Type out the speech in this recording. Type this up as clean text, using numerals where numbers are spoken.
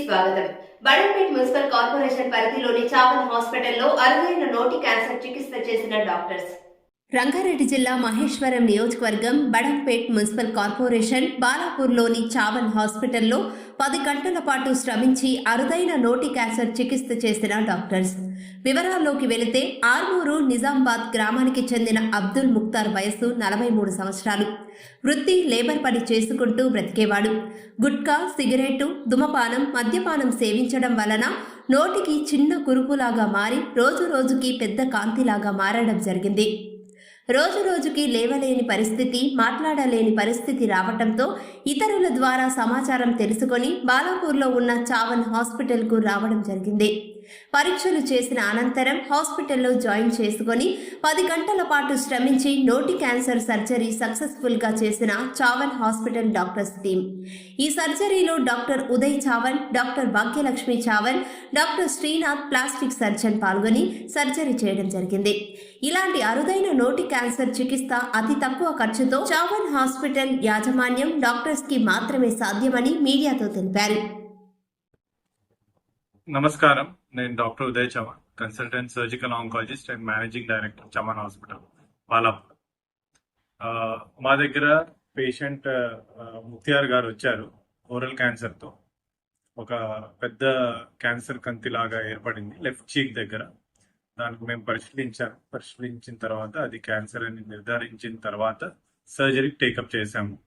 స్వాగతం. Badangpet municipal corporation పరిధిలోని చావన్ హాస్పిటల్లో అరుదైన నోటి క్యాన్సర్ చికిత్స చేసిన డాక్టర్స్. రంగారెడ్డి జిల్లా మహేశ్వరం నియోజకవర్గం బడంపేట్ మున్సిపల్ కార్పొరేషన్ బాలాపూర్లోని చావన్ హాస్పిటల్లో 10 గంటల పాటు శ్రమించి అరుదైన నోటి క్యాన్సర్ చికిత్స చేసిన డాక్టర్స్. వివరాల్లోకి వెళితే ఆర్మూరు నిజామాబాద్ గ్రామానికి చెందిన అబ్దుల్ ముక్తార్ వయస్సు 43 సంవత్సరాలు. వృత్తి లేబర్ పని చేసుకుంటూ బ్రతికేవాడు. గుట్కా, సిగరెట్టు, ధూమపానం, మద్యపానం సేవించడం వలన నోటికి చిన్న కురుపులాగా మారి రోజు రోజుకి పెద్ద కాంతిలాగా మారడం జరిగింది. రోజు రోజుకి లేవలేని పరిస్థితి, మాట్లాడలేని పరిస్థితి రావటంతో ఇతరుల ద్వారా సమాచారం తెలుసుకొని బాలాపూర్లో ఉన్న చావన్ హాస్పిటల్కు రావడం జరిగింది. పరీక్షలు చేసిన అనంతరం హాస్పిటల్లో జాయిన్ చేసుకొని 10 గంటల పాటు శ్రమించి నోటి క్యాన్సర్ సర్జరీ సక్సెస్ఫుల్గా చేసిన చావన్ హాస్పిటల్ డాక్టర్స్ టీం. ఈ సర్జరీలో doctor Uday Chavan, doctor Bhagyalakshmi Chavan, doctor Srinath plastic surgeon పాల్గొని సర్జరీ చేయడం జరిగింది. ఇలాంటి అరుదైన నోటి క్యాన్సర్ చికిత్స అతి తక్కువ ఖర్చుతో చావన్ హాస్పిటల్ యాజమాన్యం డాక్టర్స్ కి మాత్రమే సాధ్యమని మీడియాతో తెలిపారు. నమస్కారం, నేను doctor Uday Chavan, consultant surgical oncologist and managing director Chaman hospital Balapur. మా దగ్గర పేషెంట్ ముక్తియార్ గారు వచ్చారు. ఓరల్ క్యాన్సర్తో ఒక పెద్ద క్యాన్సర్ కంతిలాగా ఏర్పడింది లెఫ్ట్ చీక్ దగ్గర. దానికి మేము పరిశీలించిన తర్వాత అది క్యాన్సర్ అని నిర్ధారించిన తర్వాత సర్జరీ టేకప్ చేశాము.